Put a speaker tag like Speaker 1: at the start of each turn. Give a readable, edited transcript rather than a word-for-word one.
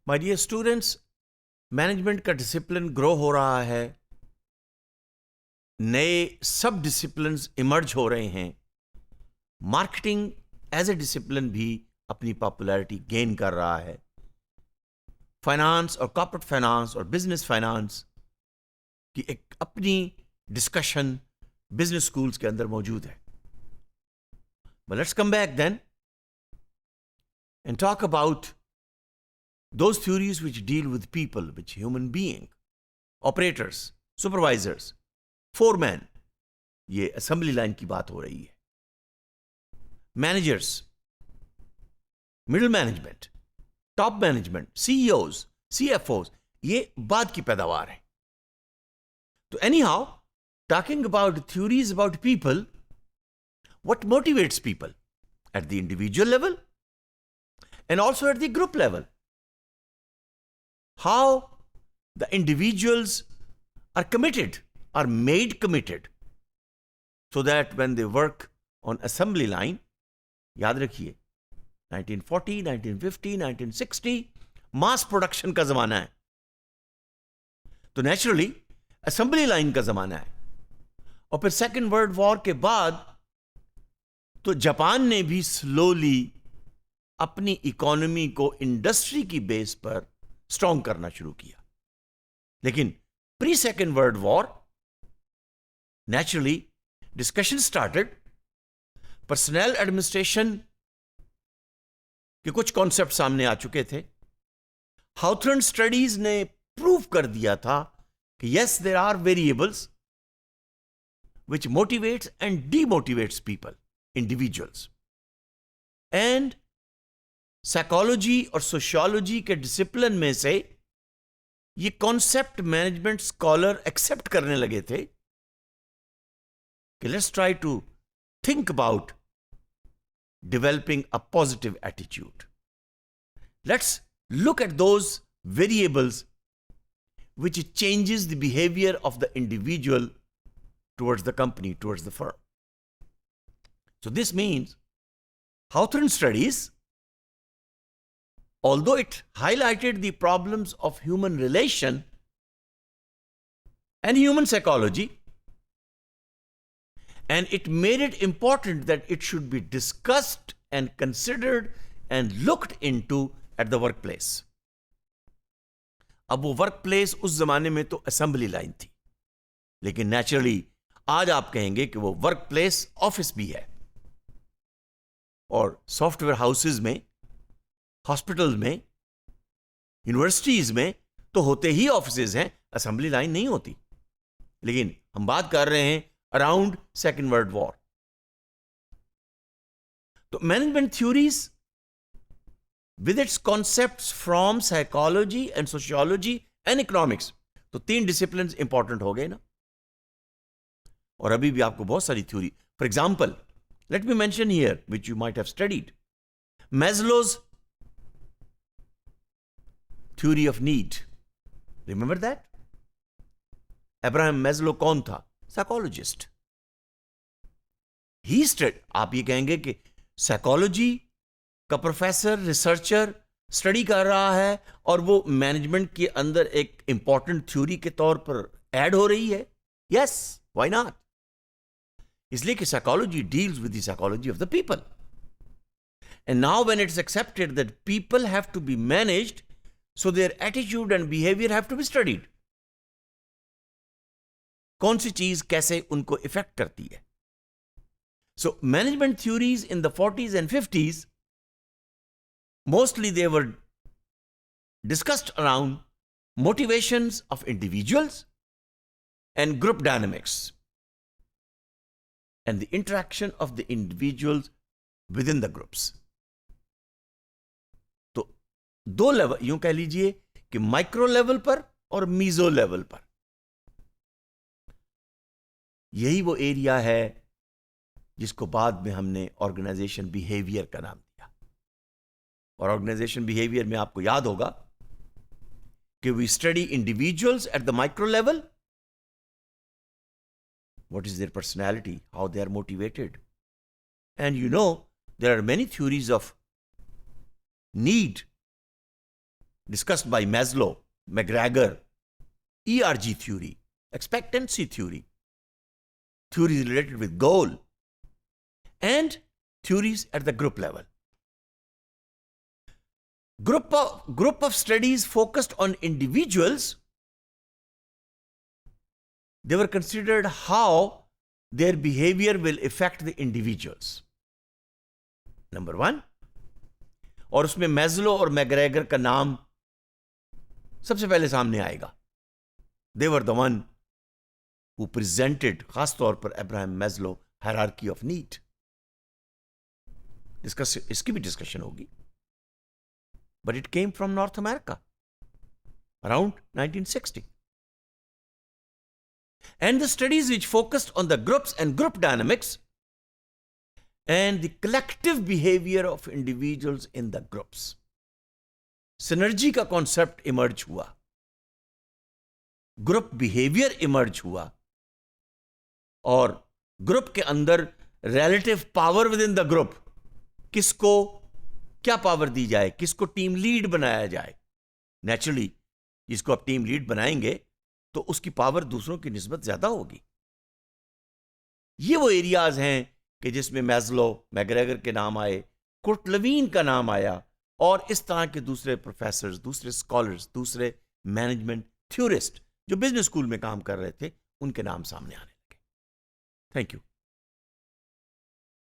Speaker 1: My dear students, management का discipline grow हो रहा है, नए सब डिसिप्लिन्स इमर्ज हो रहे हैं। मार्केटिंग एज ए डिसिप्लिन भी अपनी पॉपुलैरिटी गेन कर रहा है। फाइनेंस और कॉर्पोरेट फाइनेंस और बिजनेस फाइनेंस की एक अपनी डिस्कशन बिजनेस स्कूल्स के अंदर मौजूद है। But let's come back then and talk about those theories which deal with people, which human being, operators, supervisors, foremen. ये assembly line की बात हो रही है। Managers, middle management, top management, CEOs, CFOs, ये बाद की पैदावार है। तो anyhow, talking about theories about people, what motivates people at the individual level and also at the group level? How the individuals are committed, are made committed, so that when they work on assembly line, याद रखिए 1940, 1950, 1960 mass production का जमाना है, तो naturally assembly line का जमाना है। और फिर सेकेंड वर्ल्ड वॉर के बाद तो जापान ने भी स्लोली अपनी इकोनॉमी को इंडस्ट्री की बेस पर स्ट्रॉन्ग करना शुरू किया। लेकिन pre second world war naturally discussion started, personal administration के कुछ कॉन्सेप्ट सामने आ चुके थे। हाउथर्न स्टडीज ने प्रूव कर दिया था कि yes, there are variables which motivates and demotivates people, individuals. And psychology और सोशियोलॉजी के डिसिप्लिन में से ये कॉन्सेप्ट मैनेजमेंट स्कॉलर एक्सेप्ट करने लगे थे कि let's try to think about developing a positive attitude. Let's look at those variables which changes the behavior of the individual towards the company, towards the firm. So this means Hawthorne studies, although it highlighted the problems of human relation and human psychology, and it made it important that it should be discussed and considered and looked into at the workplace. अब वो work place उस जमाने में तो assembly line थी, लेकिन naturally आज आप कहेंगे कि वो वर्क प्लेस ऑफिस भी है। और सॉफ्टवेयर हाउसेज में, हॉस्पिटल में, यूनिवर्सिटीज में तो होते ही ऑफिसेज हैं, असेंबली लाइन नहीं होती। लेकिन हम बात कर रहे हैं अराउंड सेकेंड वर्ल्ड वॉर। तो management theories with its concepts from psychology and sociology and economics, तो तीन डिसिप्लिन इंपॉर्टेंट हो गए ना। और अभी भी आपको बहुत सारी theory, for example let me mention here which you might have studied, Maslow's theory of need. Remember that? Abraham Maslow कौन था? साइकोलॉजिस्ट। ही स्टडी, आप ये कहेंगे कि साइकोलॉजी का प्रोफेसर, रिसर्चर स्टडी कर रहा है और वो मैनेजमेंट के अंदर एक इंपॉर्टेंट थ्योरी के तौर पर ऐड हो रही है। Yes, why not? इसलिए कि psychology deals with the psychology of the people, and now when it's accepted that people have to be managed, so their attitude and behaviour have to be studied. कौन सी चीज कैसे उनको effect करती है। So management theories in the 40s and 50s, mostly they were discussed around motivations of individuals and group dynamics and the interaction of the individuals within the groups. तो दो level, यूं कह लीजिए कि माइक्रो लेवल पर और meso level पर, यही वो एरिया है जिसको बाद में हमने ऑर्गेनाइजेशन बिहेवियर का नाम दिया। और ऑर्गेनाइजेशन बिहेवियर में आपको याद होगा कि we study individuals at the micro level, what is their personality, how they are motivated. And you know, there are many theories of need discussed by Maslow, McGregor, ERG theory, expectancy theory, theories related with goal, and theories at the group level. Group of studies focused on individuals. They were considered how their behavior will affect the individuals. Number one. और उसमें Maslow और McGregor का नाम सबसे पहले सामने आएगा. They were the one who presented, खास तौर पर Abraham Maslow, hierarchy of need. इसकी भी डिस्कशन होगी. But it came from North America around 1960. And the studies which focused on the groups and group dynamics and the collective behavior of individuals in the groups. Synergy का concept emerge हुआ. Group behavior emerge हुआ. और group के अंदर relative power within the group. किसको क्या power दी जाए, किसको टीम लीड बनाया जाए. नेचुरली जिसको आप टीम लीड बनाएंगे तो उसकी पावर दूसरों की निस्बत ज्यादा होगी. ये वो एरियाज हैं कि जिसमें मैस्लो, मैग्रेगर के नाम आए, कुर्ट लेवीन का नाम आया, और इस तरह के दूसरे प्रोफेसर्स, दूसरे स्कॉलर्स, दूसरे मैनेजमेंट थ्योरिस्ट जो बिजनेस स्कूल में काम कर रहे थे, उनके नाम सामने आने लगे. Thank you.